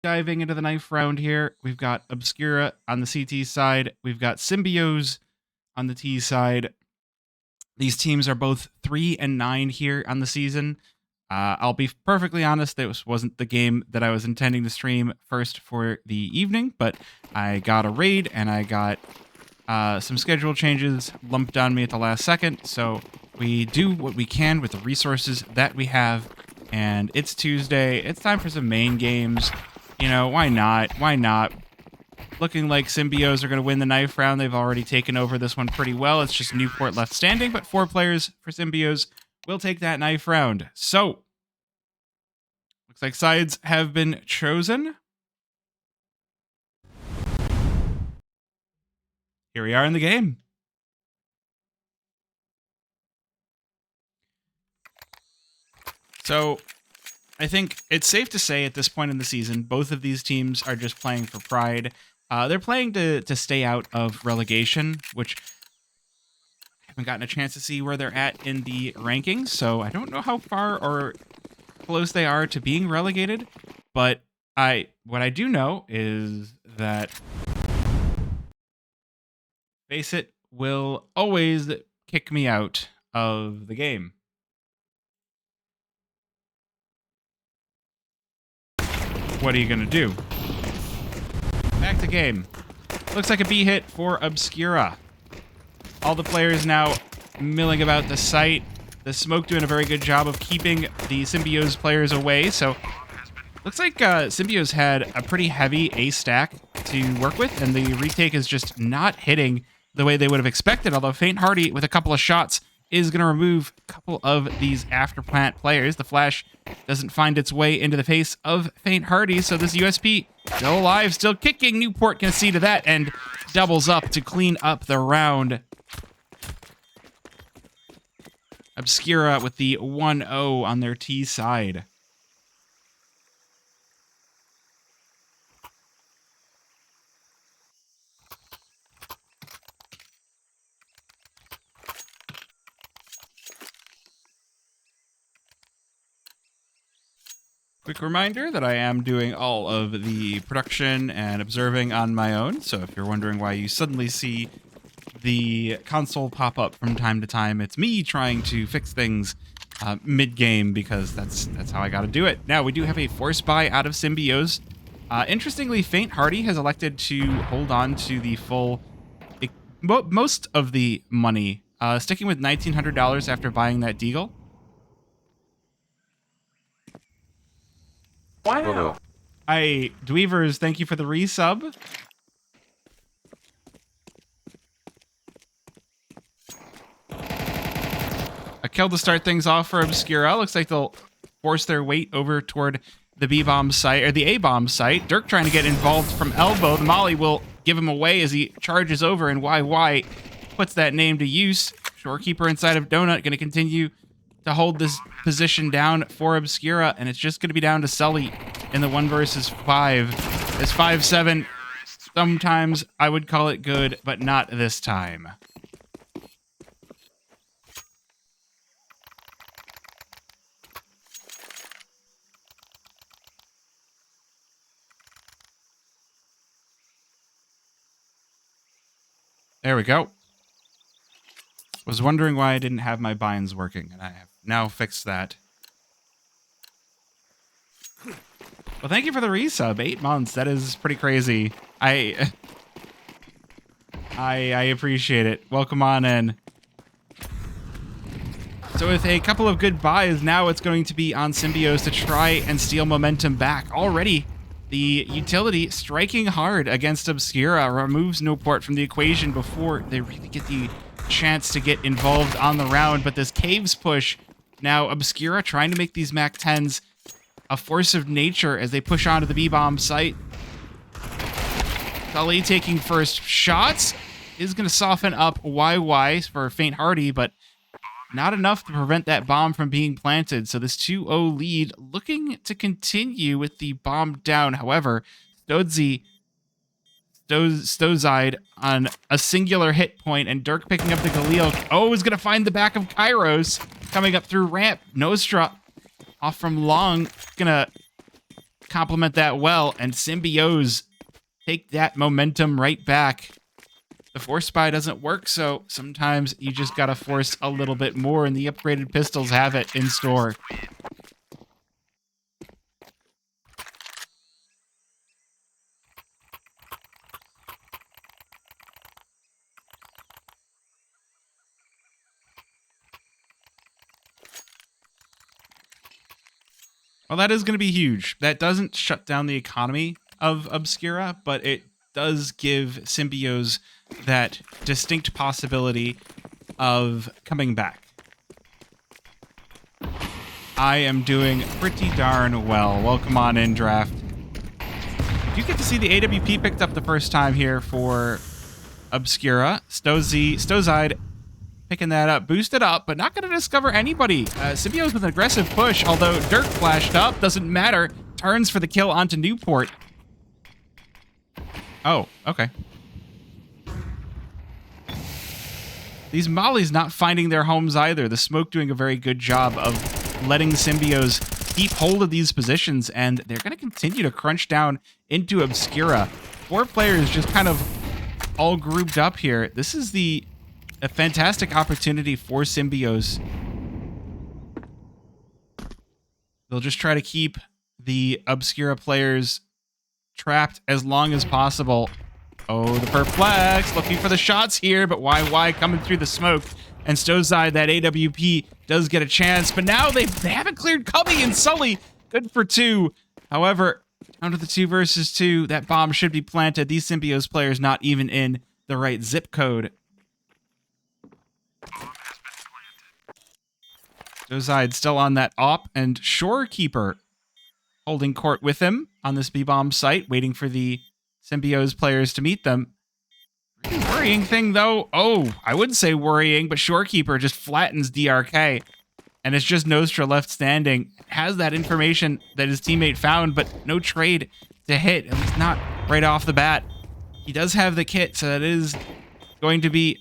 Diving into the knife round here, we've got Obscura on the CT side. We've got Symbiose on the T side. These teams are both 3-9 here on the season. I'll be perfectly honest, this wasn't the game that I was intending to stream first for the evening, but I got a raid and I got some schedule changes lumped on me at the last second, so we do what we can with the resources that we have, and it's Tuesday. It's time for some main games. You know, why not? Why not? Looking like Symbiose are going to win the knife round. They've already taken over this one pretty well. It's just Newport left standing, but 4 players for Symbiose will take that knife round. So, looks like sides have been chosen. Here we are in the game. So, I think it's safe to say at this point in the season, both of these teams are just playing for pride. They're playing to stay out of relegation, which I haven't gotten a chance to see where they're at in the rankings, so I don't know how far or close they are to being relegated. But what I do know is that Face It will always kick me out of the game. What are you gonna do? Back to game. Looks like a B hit for Obscura. All the players now milling about the site. The smoke doing a very good job of keeping the Symbiose players away. So looks like Symbiose had a pretty heavy A stack to work with, and the retake is just not hitting the way they would have expected. Although Faint Hardy with a couple of shots is going to remove a couple of these afterplant players. The flash doesn't find its way into the face of Faint Hardy, so this USP still alive, still kicking. Newport can see to that and doubles up to clean up the round. Obscura with the 1-0 on their T side. Quick reminder that I am doing all of the production and observing on my own, so if you're wondering why you suddenly see the console pop up from time to time, it's me trying to fix things mid-game, because that's how I gotta do it. Now, we do have a force buy out of Symbiose. Interestingly, Faint Hardy has elected to hold on to the full, most of the money, sticking with $1,900 after buying that deagle. Wow. Dweavers, thank you for the resub. A kill to start things off for Obscura. Looks like they'll force their weight over toward the B-bomb site, or the A-bomb site. Dirk trying to get involved from elbow. The molly will give him away as he charges over, and YY puts that name to use. Shorekeeper inside of Donut going to continue to hold this position down for Obscura, and it's just going to be down to Sully in the 1 versus 5. This 5-7, sometimes I would call it good, but not this time. There we go. Was wondering why I didn't have my binds working, and I have now fixed that. Well, thank you for the resub. 8 months. That is pretty crazy. I appreciate it. Welcome on in. So with a couple of good buys, now it's going to be on Symbiose to try and steal momentum back. Already, the utility striking hard against Obscura removes Newport from the equation before they really get the chance to get involved on the round. But this caves push, now Obscura trying to make these Mac 10s a force of nature as they push onto the B-bomb site. Sully taking first shots is going to soften up YY for Faint Hardy, but not enough to prevent that bomb from being planted. So this 2-0 lead looking to continue with the bomb down. However, Stozide on a singular hit point, and Dirk picking up the Galil. Oh, is going to find the back of Kairos coming up through ramp. Nostra off from long, gonna complement that well, and Symbiose take that momentum right back. The force spy doesn't work, so sometimes you just gotta force a little bit more, and the upgraded pistols have it in store. Well, that is going to be huge. That doesn't shut down the economy of Obscura, but it does give Symbiose that distinct possibility of coming back. I am doing pretty darn well. Welcome on in, draft. You get to see the AWP picked up the first time here for Obscura. Stozide picking that up, boosted up, but not going to discover anybody. Symbiose with an aggressive push, although Dirk flashed up, doesn't matter. Turns for the kill onto Newport. Oh, okay. These mollies not finding their homes either. The smoke doing a very good job of letting Symbiose keep hold of these positions, and they're going to continue to crunch down into Obscura. 4 players just kind of all grouped up here. This is a fantastic opportunity for Symbiose. They'll just try to keep the Obscura players trapped as long as possible. Oh, the Perplex looking for the shots here, but why coming through the smoke? And Stozide, that AWP, does get a chance, but now they haven't cleared Cubby and Sully. Good for 2. However, down to the 2 versus 2, that bomb should be planted. These Symbiose players not even in the right zip code. Stozide still on that op, and Shorekeeper holding court with him on this B-bomb site, waiting for the Symbiose players to meet them. Worrying thing, though. Oh, I wouldn't say worrying, but Shorekeeper just flattens DRK, and it's just Nostra left standing. Has that information that his teammate found, but no trade to hit, at least not right off the bat. He does have the kit, so that is going to be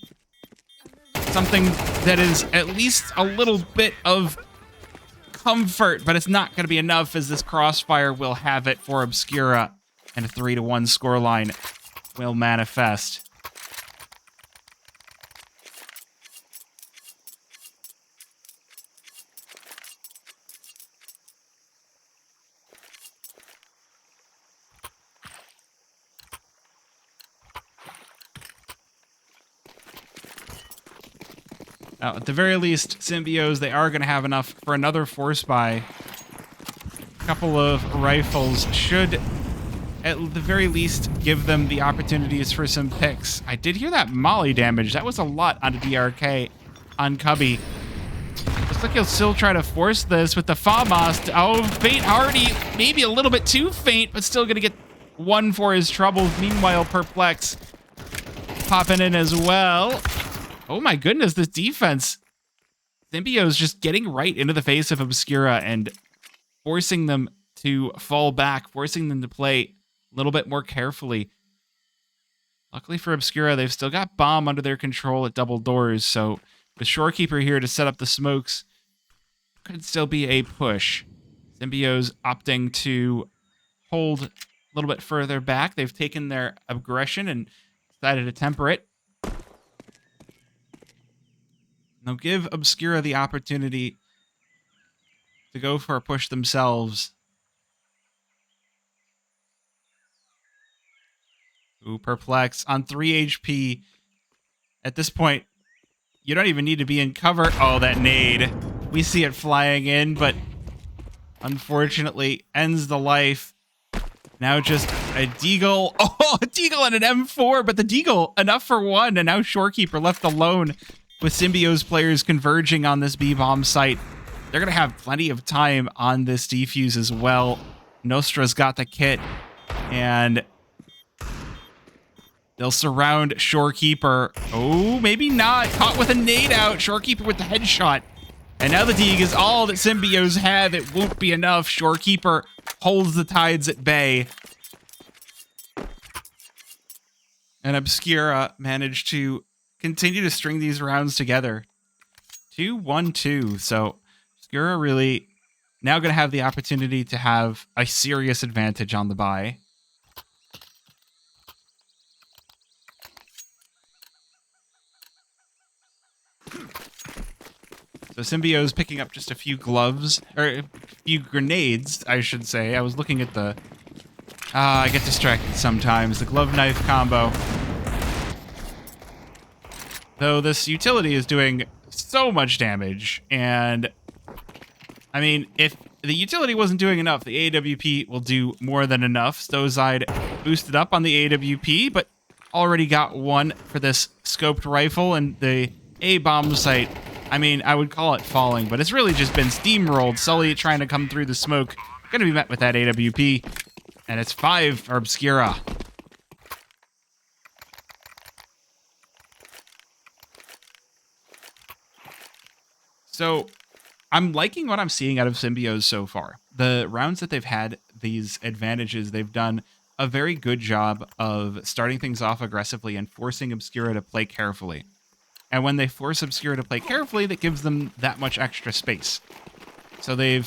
something that is at least a little bit of comfort, but it's not going to be enough, as this crossfire will have it for Obscura, and a 3-1 scoreline will manifest. Now, at the very least, Symbiose, they are going to have enough for another force buy. A couple of rifles should, at the very least, give them the opportunities for some picks. I did hear that molly damage. That was a lot on DRK on Cubby. Looks like he'll still try to force this with the FAMAS. Oh, faint already, maybe a little bit too faint, but still going to get 1 for his troubles. Meanwhile, Perplex popping in as well. Oh my goodness, this defense. Symbiose just getting right into the face of Obscura and forcing them to fall back, forcing them to play a little bit more carefully. Luckily for Obscura, they've still got bomb under their control at double doors, so with Shorekeeper here to set up the smokes, could still be a push. Symbiose opting to hold a little bit further back. They've taken their aggression and decided to temper it. They'll give Obscura the opportunity to go for a push themselves. Ooh, Perplex on 3 HP. At this point, you don't even need to be in cover. Oh, that nade. We see it flying in, but unfortunately ends the life. Now just a Deagle. Oh, a Deagle and an M4, but the Deagle enough for 1, and now Shorekeeper left alone. With Symbiose players converging on this B-bomb site, they're going to have plenty of time on this defuse as well. Nostra's got the kit, and they'll surround Shorekeeper. Oh, maybe not. Caught with a nade out. Shorekeeper with the headshot. And now the Deag is all that Symbiose have. It won't be enough. Shorekeeper holds the tides at bay. And Obscura managed to continue to string these rounds together. 2-1-2. So Obscura really now going to have the opportunity to have a serious advantage on the buy. So Symbiose picking up just a few gloves, or a few grenades, I should say. I was looking at the... I get distracted sometimes. The glove-knife combo. Though this utility is doing so much damage, and... I mean, if the utility wasn't doing enough, the AWP will do more than enough. Stozide boosted up on the AWP, but already got one for this scoped rifle, and the A-bomb site... I mean, I would call it falling, but it's really just been steamrolled. Sully trying to come through the smoke. Gonna be met with that AWP. And it's 5 for Obscura. So, I'm liking what I'm seeing out of Symbiose so far. The rounds that they've had, these advantages, they've done a very good job of starting things off aggressively and forcing Obscura to play carefully. And when they force Obscura to play carefully, that gives them that much extra space. So the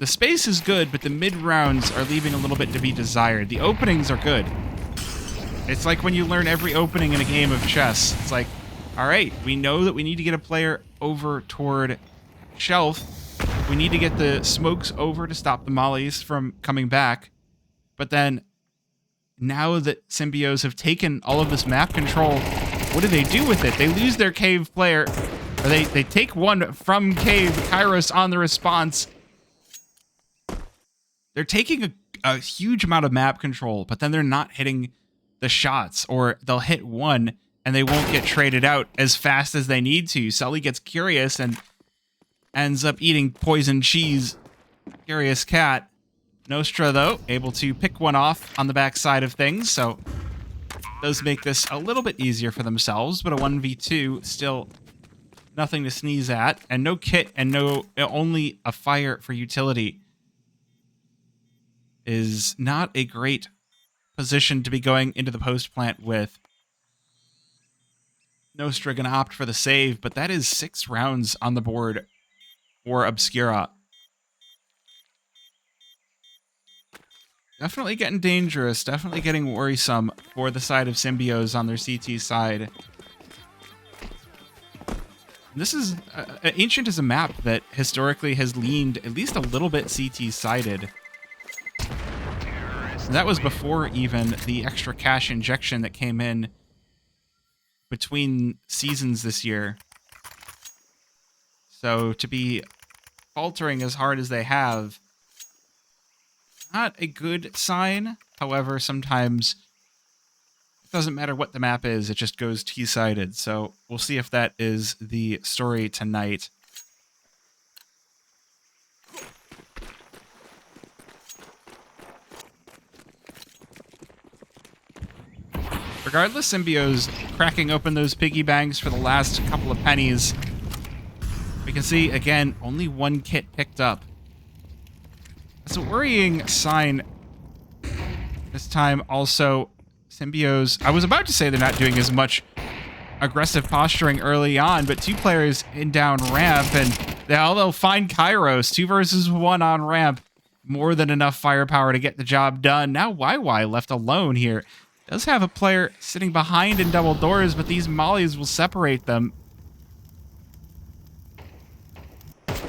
space is good, but the mid-rounds are leaving a little bit to be desired. The openings are good. It's like when you learn every opening in a game of chess. It's like, all right, we know that we need to get a player over toward shelf. We need to get the smokes over to stop the mollies from coming back. But then, now that Symbiose have taken all of this map control, what do they do with it? They lose their cave player, or they take one from cave, Kairos on the response. They're taking a huge amount of map control, but then they're not hitting the shots, or they'll hit one and they won't get traded out as fast as they need to. Sully gets curious and ends up eating poison cheese. Curious cat. Nostra, though, able to pick one off on the backside of things, so does make this a little bit easier for themselves, but a 1v2 still nothing to sneeze at, and no kit and only a fire for utility is not a great position to be going into the post plant with. Nostra gonna opt for the save, but that is 6 rounds on the board for Obscura. Definitely getting dangerous, definitely getting worrisome for the side of Symbiose on their CT side. This is... Ancient is a map that historically has leaned at least a little bit CT-sided. That was before even the extra cash injection that came in between seasons this year. So to be faltering as hard as they have... not a good sign. However, sometimes it doesn't matter what the map is, it just goes T-sided. So we'll see if that is the story tonight. Regardless, Symbiose cracking open those piggy banks for the last couple of pennies. We can see, again, only one kit picked up. It's a worrying sign. This time also, Symbiose... I was about to say they're not doing as much aggressive posturing early on, but 2 players in down ramp, and they'll find Kairos. 2 versus 1 on ramp. More than enough firepower to get the job done. Now YY left alone here. Does have a player sitting behind in double doors, but these mollies will separate them.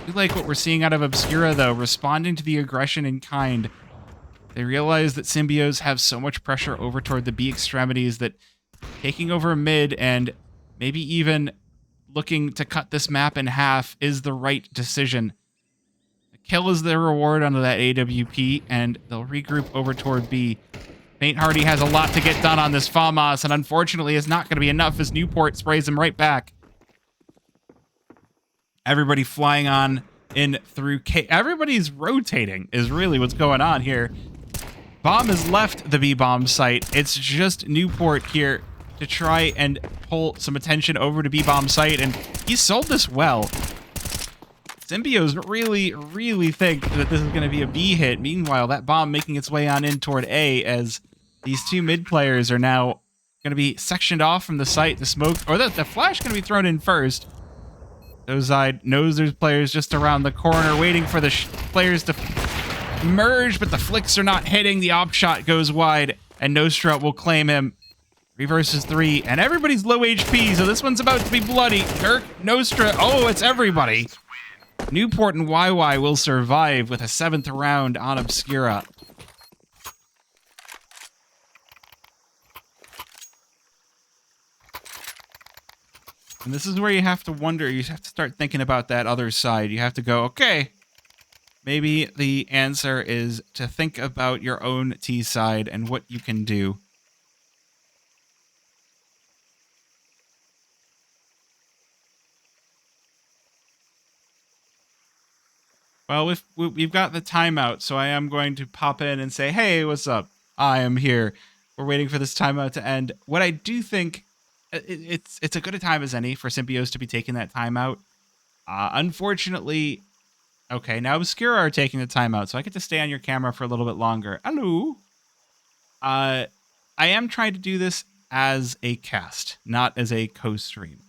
We like what we're seeing out of Obscura, though, responding to the aggression in kind. They realize that Symbiose have so much pressure over toward the B extremities that taking over mid and maybe even looking to cut this map in half is the right decision. A kill is their reward onto that AWP, and they'll regroup over toward B. Faint Hardy has a lot to get done on this FAMAS, and unfortunately is not going to be enough as Newport sprays him right back. Everybody flying on in through K. Everybody's rotating is really what's going on here. Bomb has left the B-bomb site. It's just Newport here to try and pull some attention over to B-bomb site, and he sold this well. Symbiose really think that this is going to be a B hit. Meanwhile, that bomb making its way on in toward A as these 2 mid players are now going to be sectioned off from the site. The smoke, or the flash going to be thrown in first. Stozide knows there's players just around the corner waiting for the players to merge, but the flicks are not hitting. The op shot goes wide, and Nostra will claim him. 3 versus 3, and everybody's low HP, so this one's about to be bloody. Dirk, Nostra, oh, it's everybody. Newport and YY will survive with a 7th round on Obscura. And this is where you have to wonder, you have to start thinking about that other side. You have to go, okay, maybe the answer is to think about your own T side and what you can do. Well, we've got the timeout, so I am going to pop in and say, hey, what's up? I am here. We're waiting for this timeout to end. What I do think, it's a good a time as any for Symbiose to be taking that timeout. Unfortunately, okay, now Obscura are taking the timeout, so I get to stay on your camera for a little bit longer. Hello. I am trying to do this as a cast, not as a co-stream.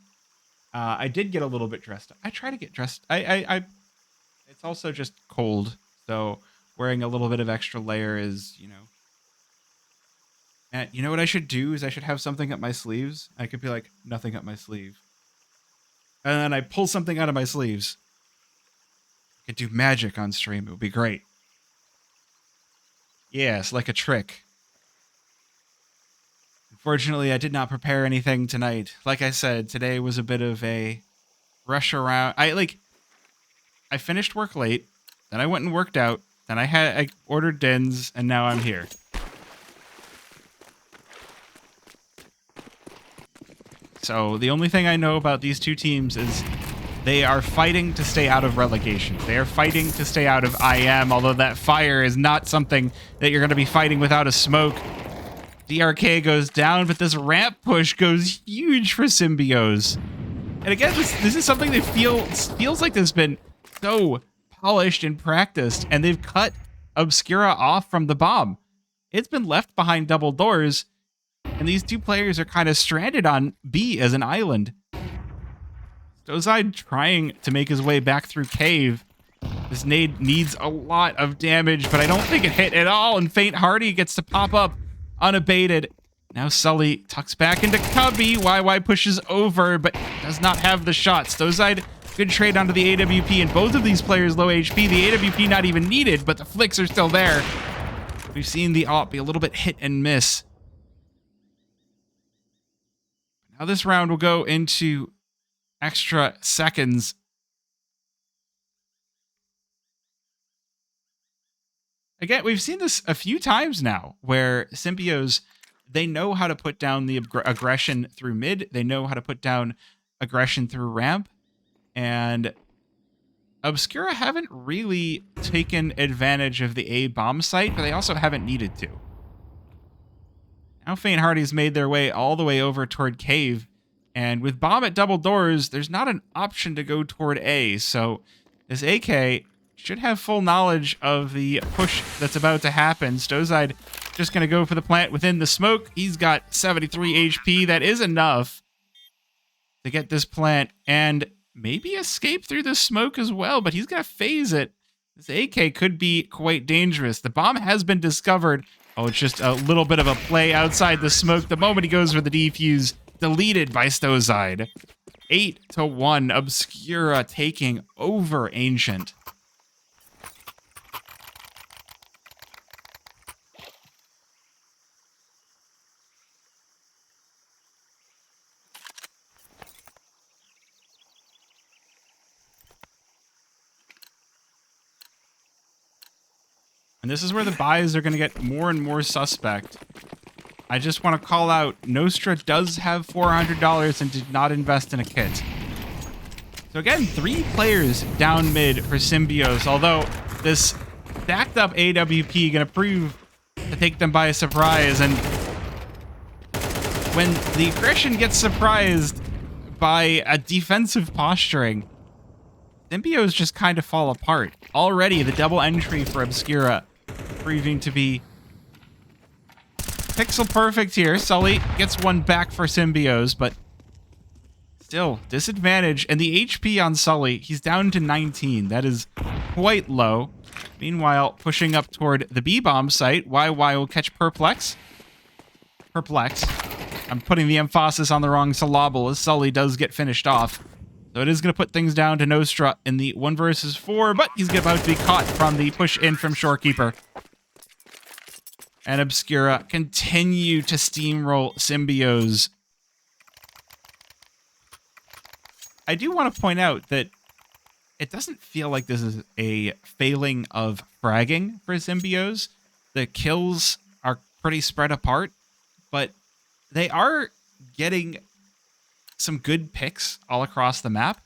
I did get a little bit dressed. I try to get dressed. It's also just cold, so wearing a little bit of extra layer is, you know. And you know what I should do is I should have something up my sleeves. I could be like, nothing up my sleeve. And then I pull something out of my sleeves. I could do magic on stream. It would be great. Yes, like a trick. Unfortunately, I did not prepare anything tonight. Like I said, today was a bit of a rush around. I finished work late, then I went and worked out, then I ordered dins, and now I'm here. So the only thing I know about these two teams is they are fighting to stay out of relegation. They are fighting to stay out of IM, although that fire is not something that you're going to be fighting without a smoke. DRK goes down, but this ramp push goes huge for Symbiose. And again, this is something that feels like there's been so polished and practiced, and they've cut Obscura off from the bomb. It's been left behind double doors, and these two players are kind of stranded on B as an island. Stozide trying to make his way back through cave. This nade needs a lot of damage, but I don't think it hit at all, and Faint Hardy gets to pop up unabated. Now Sully tucks back into Cubby. YY pushes over, but does not have the shot. Stozide, good trade onto the AWP, and both of these players low HP. The AWP not even needed, but the flicks are still there. We've seen the AWP be a little bit hit and miss. Now this round will go into extra seconds. Again, we've seen this a few times now, where Symbiose, they know how to put down the aggression through mid. They know how to put down aggression through ramp. And Obscura haven't really taken advantage of the A bomb site, but they also haven't needed to. Now Faint Hardy's made their way all the way over toward cave, and with bomb at double doors, there's not an option to go toward A, so this AK should have full knowledge of the push that's about to happen. Stozide just going to go for the plant within the smoke. He's got 73 HP. That is enough to get this plant and maybe escape through the smoke as well, but he's going to phase it. This AK could be quite dangerous. The bomb has been discovered. Oh, it's just a little bit of a play outside the smoke. The moment he goes for the defuse, deleted by Stozide. 8-1, Obscura taking over Ancient. And this is where the buys are going to get more and more suspect. I just want to call out, Nostra does have $400 and did not invest in a kit. So again, 3 players down mid for Symbiose, although this stacked up AWP going to prove to take them by surprise. And when the aggression gets surprised by a defensive posturing, Symbiose just kind of fall apart. Already, the double entry for Obscura proving to be pixel perfect here. Sully gets one back for Symbiose, but still disadvantage. And the HP on Sully, he's down to 19. That is quite low. Meanwhile, pushing up toward the B-bomb site, YY will catch Perplex. Perplex. I'm putting the emphasis on the wrong syllable as Sully does get finished off. So it is going to put things down to Nostra in the 1 versus 4, but he's about to be caught from the push in from Shorekeeper. And Obscura continue to steamroll Symbiose. I do want to point out that it doesn't feel like this is a failing of fragging for Symbiose. The kills are pretty spread apart, but they are getting some good picks all across the map.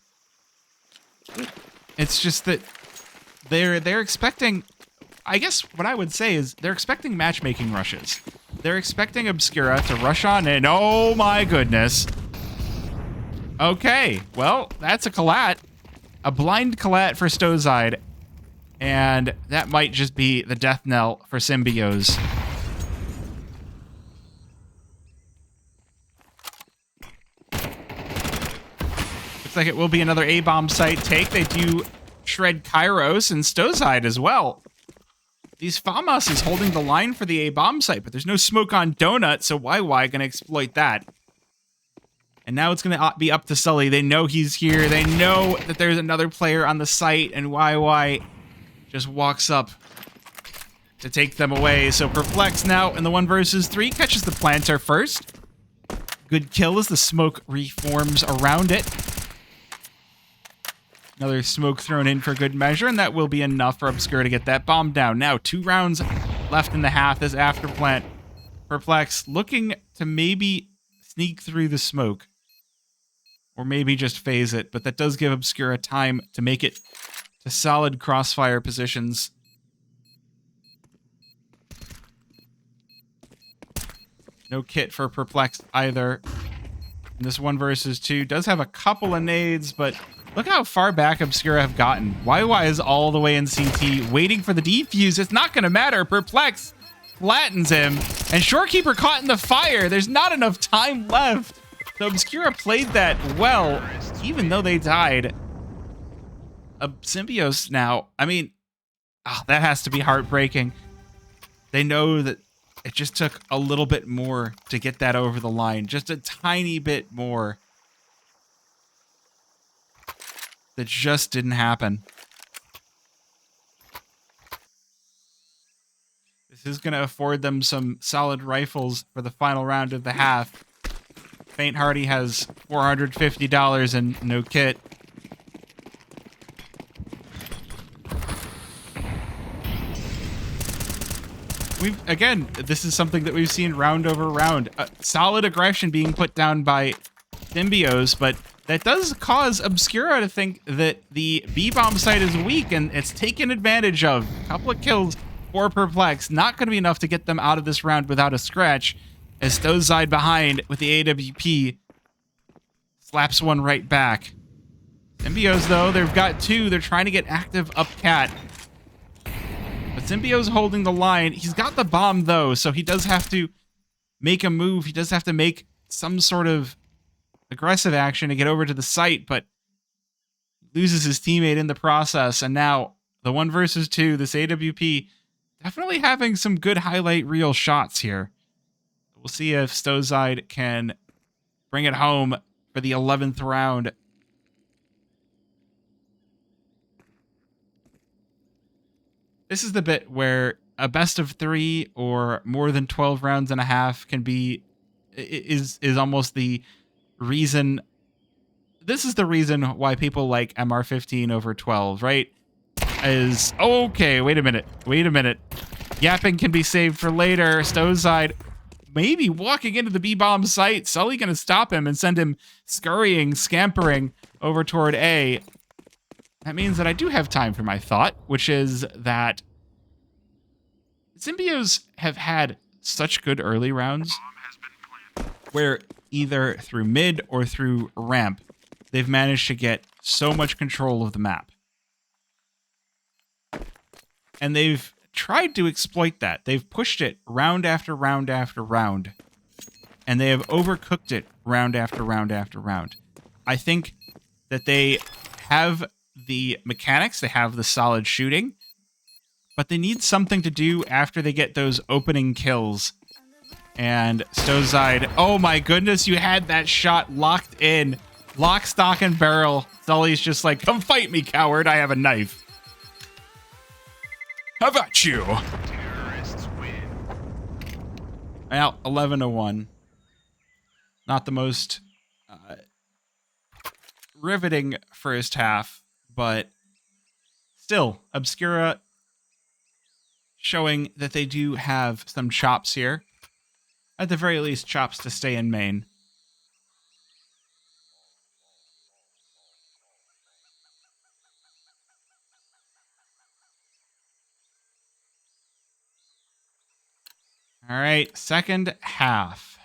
It's just that they're expecting, I guess what I would say is they're expecting matchmaking rushes. They're expecting Obscura to rush on in. Oh my goodness. Okay, well, that's a collat. A blind collat for Stozide. And that might just be the death knell for Symbiose. Looks like it will be another A-bomb site take. They do shred Kairos and Stozide as well. These FAMAS is holding the line for the A-bomb site, but there's no smoke on Donut, so YY gonna exploit that. And now it's going to be up to Sully. They know he's here. They know that there's another player on the site, and YY just walks up to take them away. So Perplex now in the 1 versus 3 catches the planter first. Good kill as the smoke reforms around it. Another smoke thrown in for good measure, and that will be enough for Obscura to get that bomb down. Now 2 rounds left in the half as Afterplant. Perplex looking to maybe sneak through the smoke. Or maybe just phase it, but that does give Obscura time to make it to solid crossfire positions. No kit for Perplex either. And this 1 versus 2 does have a couple of nades, but look how far back Obscura have gotten. YY is all the way in CT, waiting for the defuse. It's not going to matter. Perplex flattens him, and Shorekeeper caught in the fire. There's not enough time left. So Obscura played that well, even though they died. Symbiose now, I mean, that has to be heartbreaking. They know that it just took a little bit more to get that over the line. Just a tiny bit more. That just didn't happen. This is going to afford them some solid rifles for the final round of the half. Faint Hardy has $450 and no kit. Again, this is something that we've seen round over round. Solid aggression being put down by Symbiose, but that does cause Obscura to think that the B-bomb site is weak, and it's taken advantage of. A couple of kills for Perplex. Not going to be enough to get them out of this round without a scratch. As Stozide behind with the AWP slaps one right back. Symbiose, though, they've got 2. They're trying to get active up cat. But Symbiose holding the line. He's got the bomb, though, so he does have to make a move. He does have to make some sort of aggressive action to get over to the site, but loses his teammate in the process. And now the 1 versus 2, this AWP definitely having some good highlight reel shots here. We'll see if Stozide can bring it home for the 11th round. This is the bit where a best of 3 or more than 12 rounds and a half can be is almost the reason. This is the reason why people like MR15 over 12, right? Is okay, wait a minute. Yapping can be saved for later. Stozide maybe walking into the B-bomb site. Sully gonna stop him and send him scurrying, scampering over toward A. That means that I do have time for my thought, which is that Symbiose have had such good early rounds where either through mid or through ramp, they've managed to get so much control of the map. And they've tried to exploit that. They've pushed it round after round after round. And they have overcooked it round after round after round. I think that they have the mechanics, they have the solid shooting, but they need something to do after they get those opening kills. And Stozide, oh my goodness, you had that shot locked in. Lock, stock, and barrel. Sully's just like, come fight me, coward. I have a knife. How about you? Terrorists win. Well, 11-1. Not the most riveting first half, but still, Obscura showing that they do have some chops here. At the very least, chops to stay in main. All right, second half.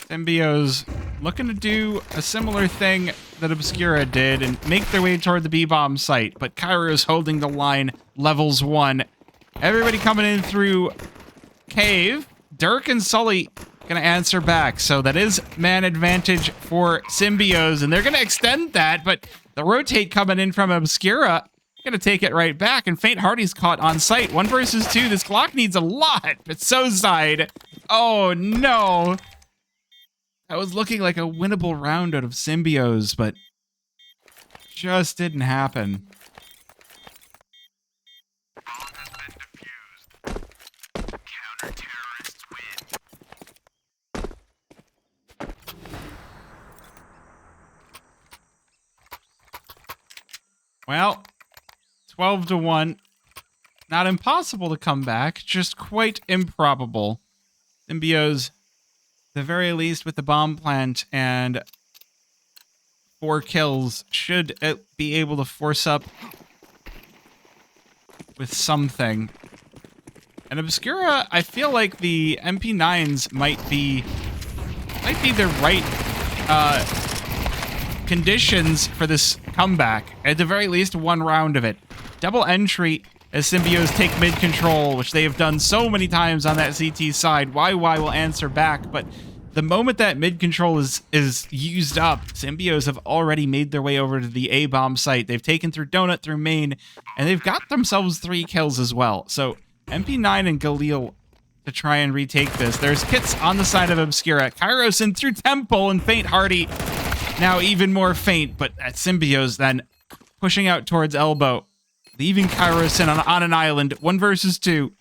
Symbiose looking to do a similar thing that Obscura did and make their way toward the B-bomb site, but Kairo's holding the line, levels 1. Everybody coming in through cave. Dirk and Sully gonna answer back, so that is man advantage for Symbiose, and they're gonna extend that, but the rotate coming in from Obscura gonna take it right back, and Faint Hardy's caught on site. 1 versus 2. This Glock needs a lot, but Sozide. Oh no. That was looking like a winnable round out of Symbiose, but just didn't happen. Well, 12-1. Not impossible to come back, just quite improbable. Symbiose, the very least with the bomb plant and 4 kills, should be able to force up with something. And Obscura, I feel like the MP9s might be the right conditions for this comeback. At the very least, 1 round of it. Double entry as Symbiose take mid control, which they have done so many times on that CT side. YY will answer back, but the moment that mid control is used up, Symbiose have already made their way over to the A-bomb site. They've taken through Donut, through main, and they've got themselves 3 kills as well. So MP9 and Galil to try and retake this. There's kits on the side of Obscura. Kairos in through Temple, and Faint Hardy now even more faint, but at Symbiose then pushing out towards Elbow, leaving Kairos in on an island. 1 versus 2.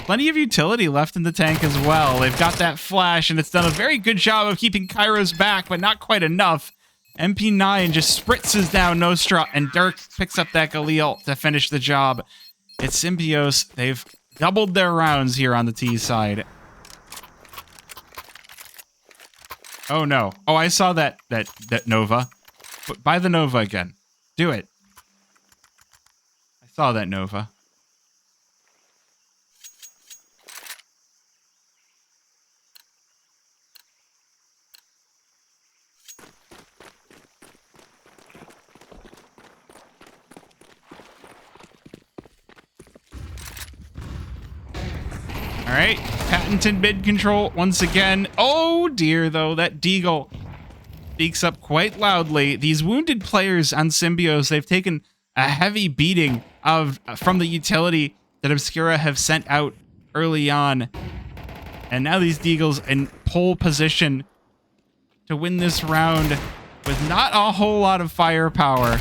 Plenty of utility left in the tank as well. They've got that flash, and it's done a very good job of keeping Kairos back, but not quite enough. MP9 just spritzes down Nostra, and Dirk picks up that Galil to finish the job. It's Symbiose. They've doubled their rounds here on the T side. Oh no. Oh, I saw that Nova. Buy the Nova again. Do it. I saw that Nova. All right, patented mid control once again. Oh dear, though, that Deagle speaks up quite loudly. These wounded players on Symbiose, they've taken a heavy beating from the utility that Obscura have sent out early on. And now these Deagles in pole position to win this round with not a whole lot of firepower.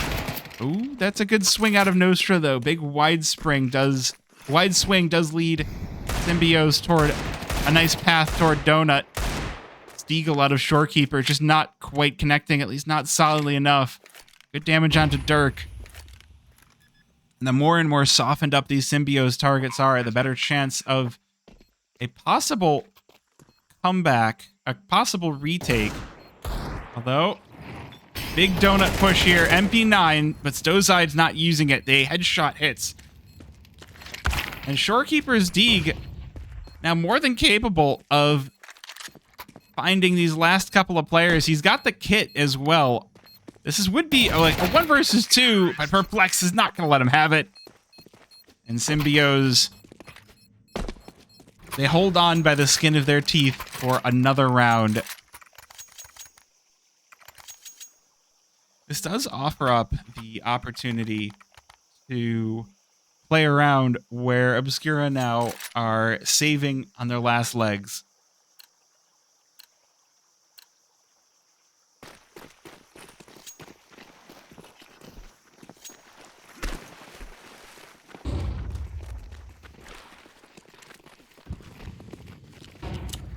Ooh, that's a good swing out of Nostra, though. Big wide swing does lead Symbiose toward a nice path toward Donut. Deagle out of Shorekeeper, just not quite connecting, at least not solidly enough. Good damage onto Dirk. And the more and more softened up these Symbiose targets are, the better chance of a possible comeback, a possible retake. Although, big Donut push here, MP9, but Stozide's not using it. They headshot hits. And Shorekeeper's Deag, now more than capable of finding these last couple of players. He's got the kit as well. would be like a 1 versus 2, but Perplex is not going to let him have it. And Symbiose, they hold on by the skin of their teeth for another round. This does offer up the opportunity to play around where Obscura now are saving on their last legs.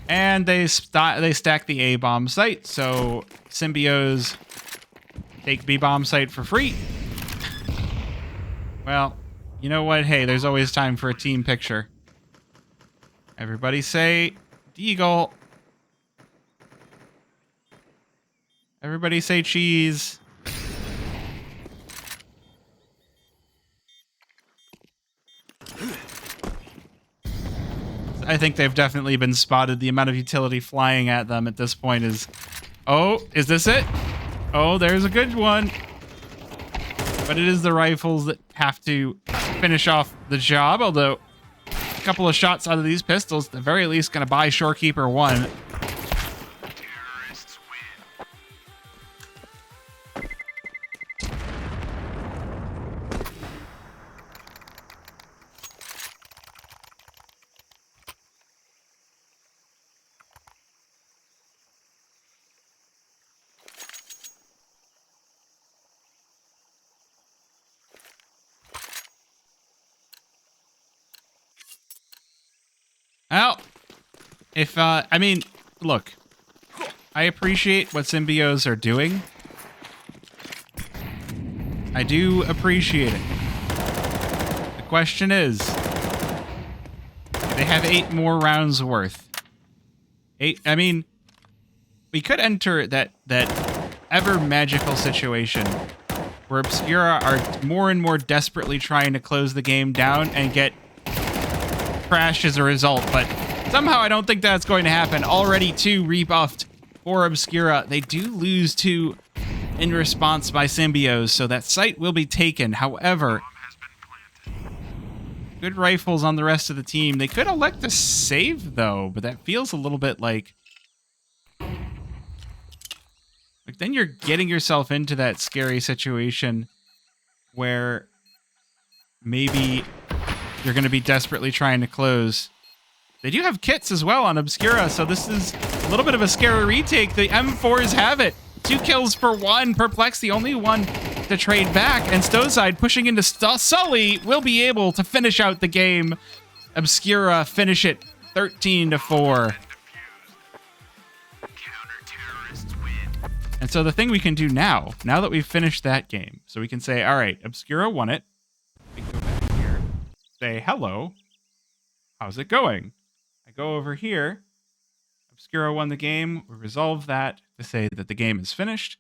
And they stack the A-bomb site, so Symbiose take B-bomb site for free. Well, you know what? Hey, there's always time for a team picture. Everybody say Deagle. Everybody say cheese. I think they've definitely been spotted. The amount of utility flying at them at this point is... Oh, is this it? Oh, there's a good one. But it is the rifles that have to finish off the job, although a couple of shots out of these pistols, at the very least, going to buy Shorekeeper 1. Well, if, I mean, look, I appreciate what Symbiose are doing. I do appreciate it. The question is, they have 8 more rounds worth. 8, I mean, we could enter that ever magical situation where Obscura are more and more desperately trying to close the game down and get crashed as a result, but somehow I don't think that's going to happen. Already 2 rebuffed for Obscura. They do lose 2 in response by Symbiose, so that site will be taken. However, good rifles on the rest of the team. They could elect to save, though, but that feels a little bit like then you're getting yourself into that scary situation where maybe you're going to be desperately trying to close. They do have kits as well on Obscura, so this is a little bit of a scary retake. The M4s have it. 2 kills for 1. Perplex, the only one to trade back, and Stowside pushing into Sully will be able to finish out the game. Obscura finish it 13-4. And so the thing we can do now that we've finished that game, so we can say, all right, Obscura won it. We go back here, say, hello, how's it going? I go over here, Obscura won the game, we resolve that to say that the game is finished.